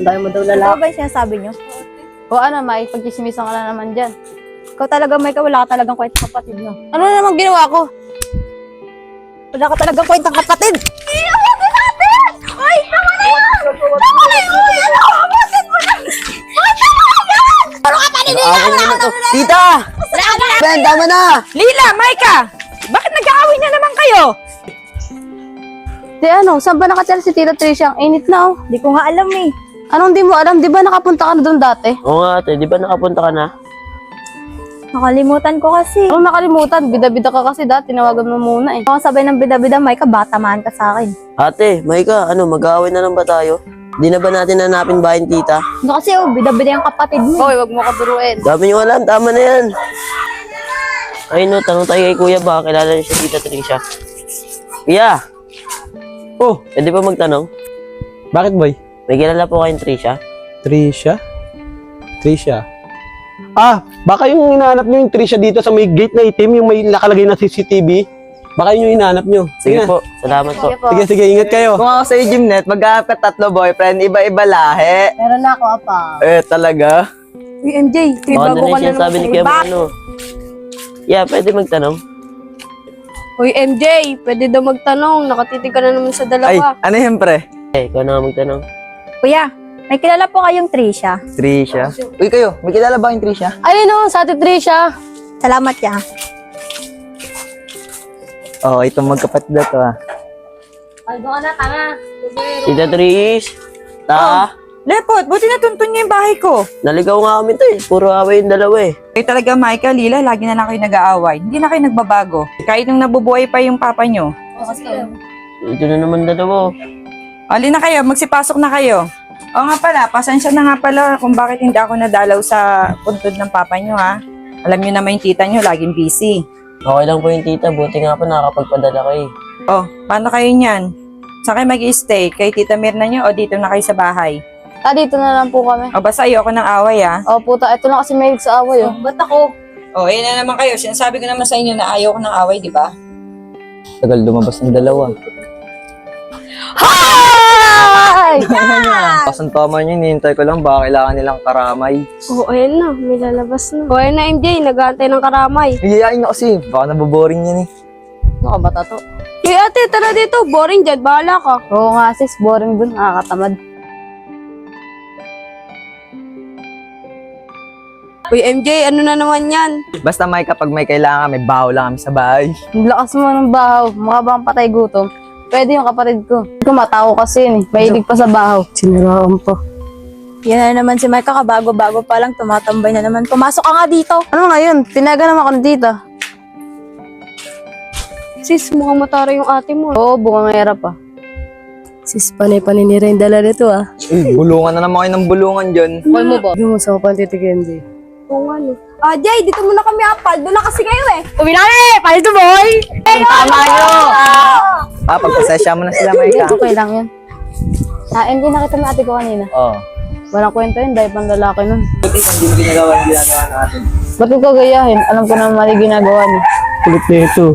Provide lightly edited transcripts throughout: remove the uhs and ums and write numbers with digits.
Ang dami mo daw Ano lalaki. ba yung sinasabi nyo? O ano, May, pagchismisan ka na naman dyan. Ikaw talaga, Micah, wala ka talagang kwentang kapatid, no? Ano na naman ginawa ko? Wala ka talagang kwentang kapatid! Ay, tama na yan! Tama na yan! Bakit mo na? Ay, tama na yan! Puro ka pa Tita! Ben, tama na! Lila, Micah! Bakit nag-aaway na naman kayo? Di ano, saan ba nakatira si Tita Tricia? Ang init na oh. Di ko nga alam eh. Anong di mo alam? Di ba nakapunta ka na doon dati? Oo nga ate, di ba nakapunta ka na? Nakalimutan ko kasi. Anong nakalimutan? Bida-bida ka kasi dati. Tinawagan mo muna eh. Ako sabay ng bida-bida, Micah, batamaan ka sa akin. Ate, Maika, mag-aaway na lang ba tayo? Di na ba natin hanapin bahay ni tita? Ano kasi, bida-bida yung kapatid mo. Hoy, wag mo kaduruin. Dami nyo alam, tama na yan. Ay no, tanong tayo kay kuya, baka kilala niya si Tita Tricia. Kuya! Oh, Pwede ba magtanong? bakit boy? May kilala po kayong Tricia? Trisha? Trisha? Ah, baka yung hinahanap nyo yung Trisha dito sa may gate na itim, yung may nakalagay na CCTV. Baka yun yung hinahanap nyo. Sige na. po, salamat po. Sige, sige, ingat kayo. Kung ako sa Gymnet, maghahanap ka tatlo boyfriend, iba-iba lahi. Meron na ako, apa. Talaga? Uy, MJ, may Baka bago na ka siya na sabi ni Kuya ano. Yeah, pwede magtanong. Hoy MJ, pwede daw magtanong. Nakatitig ka na naman sa Ay, dalawa. ano yun pre? Ikaw na nga magtanong. Kuya, may kilala po kayong Tricia. Trisha? Uy kayo, may kilala ba yung Trisha? Ayun oh, sa Ate Tricia. Salamat ya. Oo, itong magkapatid na to Ay, doon ka na, tama. Tita Tris! Ta! Lepot, buti natuntun niyo yung bahay ko. Naligaw nga kami to eh. Puro away yung dalawa eh. Kayo talaga, Micah, Lila, lagi na lang kayo nag-aaway. Hindi na kayo nagbabago. Kahit nung nabubuhay pa yung papa nyo. Ito na naman dalawa. Ali na kayo, magsipasok na kayo. Oo nga pala, pasensya na nga pala kung bakit hindi ako nadalaw sa puntod ng papa nyo, ha? Alam nyo naman yung tita nyo, laging busy. Okay lang po yung tita. Buti nga po nakakapagpadala ko eh. Oh, paano kayo niyan? Saan kayo mag-i-stay? Kay Tita Mirna nyo o dito na kayo sa bahay? Dito na lang po kami. O basta ayoko ng away, ha? O puta, ito lang kasi mahilig sa away oh. Ba't ako? Oh, ayun na naman kayo. Sinasabi ko naman sa inyo na ayaw ko ng away, di ba? Tagal lumabas ng dalawa. Hi! Pasantaman nyo, hinihintay ko lang, baka kailangan nilang karamay. Oo, ayun na. May lalabas na. O, ayun na MJ. Nag-aantay ng karamay. Hiyayain na kasi, baka naboboring yan eh. Ano ka bata to? Hey ate, tara dito. Boring dyan. Bahala ka. Oo nga sis, boring dun. Nakakatamad. Uy MJ, ano na naman yan? Basta may kapag may kailangan, may baho lang kami sa bahay. Ang lakas mo ng bahaw. Mukha bang patay gutom? Pwede yung kapatid ko. Kumatao kasi yun eh. Mahilig pa sa bahaw. Siniraan pa. Yan na naman si Micah, kabago-bago pa lang, tumatambay na naman. Pumasok ka nga dito. Ano ngayon? Tinaga naman ako ng tita. Sis, mukhang matara yung ate mo. Oo, bukangera pa. Sis, panay-paninira yung dala nito ah. Bulungan na naman kayo ng bulungan dyan. Call mo ba? Yung sa pantitigyan, MJ. Oo nga no. Jay, dito muna kami apal. Doon na kasi kayo eh. Uwi na eh! Palito boy! Tama nyo! Pagpasensya mo na sila, Maika. Okay lang yan. Hindi nakita mo ate ko kanina. Oo. Walang kwento yun, dahil pang lalaki nun. Buti kung hindi mo ginagawa yung ginagawa natin. Ba't ko kagayahin? Alam ko na mali ginagawa niya. Kulit na ito.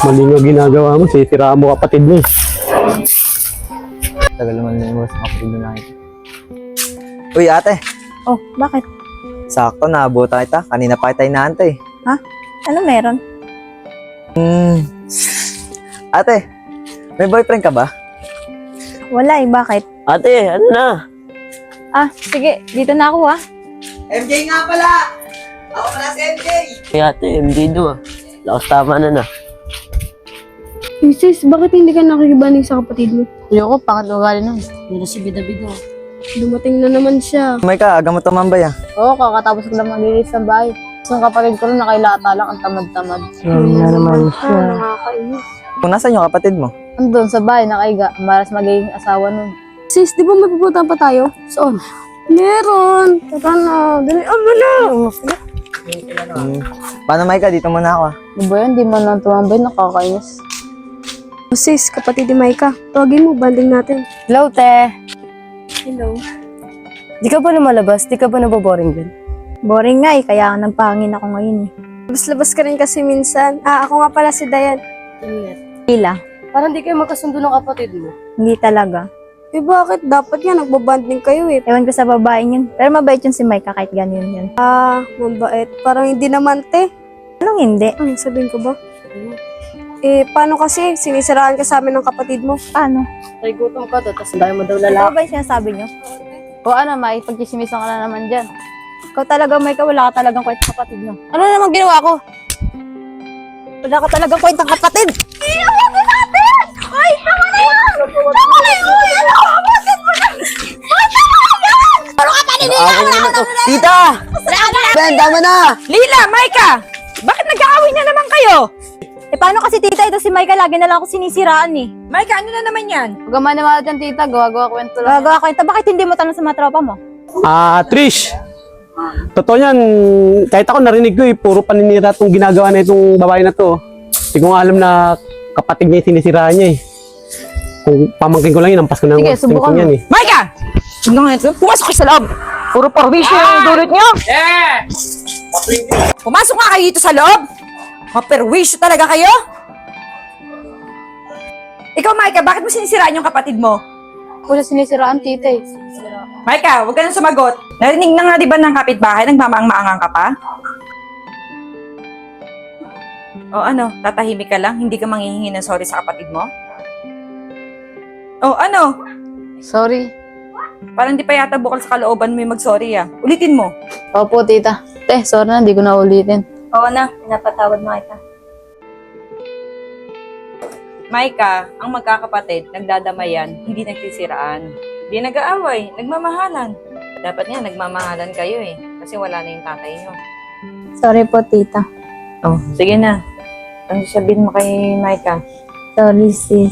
Mali nga ginagawa mo, sisiraan mo kapatid mo. Tagal naman na yung sa kapatid na nakita. Uy, ate. Oh, bakit? Sakto, naabutan kita. Kanina pa kita inaantay. Ano meron? Ate, may boyfriend ka ba? Wala eh, bakit? Ate, ano na? Sige, dito na ako MJ nga pala! Ako pala si MJ! Kaya ate, MD do ah. Lakas tama na na. Sis, bakit hindi ka nakikibanig sa kapatid mo? Ayoko, pangat ugali nun. Hindi na si bida-bida. Dumating na naman siya. May ka, aga mo tumambay ah. Oo, kakatapos ko lang maglilis sa bahay. Tapos yung kapatid ko rin nakailata lang, ang tamad-tamad. Nakakainis. Kung nasan yung kapatid mo? Andun sa bahay, nakaiga. Maras magiging asawa nun. Sis, di ba may pupuntahan pa tayo? Saan? Meron. Tara na. Dali, mo na. Paano Maika, dito muna ako ah. Ano ba yun? Di man lang tumambay, nakakainis. Sis, kapatid ni Micah. Tawagin mo, banding natin. Hello, te. Hello. Di ka ba lumalabas? Di ka ba naboboring din? Boring nga eh, kaya nagpahangin ako ngayon eh. Labas-labas ka rin kasi minsan. Ako nga pala si Dayan. Hila, Parang di kayo magkasundo ng kapatid mo. hindi talaga. Eh bakit? Dapat nga nagbabanding kayo eh. Ewan ko sa babaeng yun. Pero mabait yun si Micah kahit ganyan yun. Mabait. Parang hindi naman te. Anong hindi? Ano sabihin ko ba? Eh, paano kasi? Sinisiraan ka sa amin ng kapatid mo. Paano? Tay gutom ka to, tapos dahil mo daw Ito lalaki. ba yung sinasabi nyo? O ano, may pagkisimisan ka na naman dyan. Ikaw talaga, Micah, wala ka talagang kwenta kapatid mo. Ano naman ginawa ko? Wala ka talagang kwentang kapatid! Ako naman to. Tita! Ben, tama na! Lila, Micah! Bakit nag-aaway na naman kayo? Eh paano kasi tita, ito si Micah, lagi na lang ako sinisiraan eh. Micah, ano na naman yan? Huwag ka maniwala dyan, tita. Gawa-gawa kwento lang. Gagawa kwenta, bakit hindi mo tanong sa mga tropa mo? Trish, totoo yan, kahit ako narinig ko puro paninira itong ginagawa na itong babae na to. Hindi ko nga alam na kapatid niya yung sinisiraan niya Kung pamangkin ko lang yun, ampas ko na Sige, gusto subukan mo. yan Micah! Ano nga ito? Pumasok kayo sa loob! Puro parwisyo yung dulot nyo! Pumasok nga kayo dito sa loob! Maperwisyo talaga kayo! Ikaw, Micah, bakit mo sinisiraan yung kapatid mo? Wala sinisiraan, tita eh. Micah, huwag ka nang sumagot. Narinig na nga di ba ng kapitbahay, nagmamaang-maangang ka pa? O ano, tatahimik ka lang? Hindi ka manghihingi ng sorry sa kapatid mo? O ano? Sorry. Parang di pa yata bukal sa kalooban mo yung mag-sorry Ulitin mo. Opo, tita. Sorry na, hindi ko na ulitin. Oo na, napatawad mo kita. Micah, ang magkakapatid, nagdadamayan, hindi nagsisiraan. Hindi nag-aaway, nagmamahalan. Dapat nga, nagmamahalan kayo kasi wala na yung tatay nyo. Sorry po tita. Oh, sige na. Ano sabihin mo kay Micah? Sorry sis.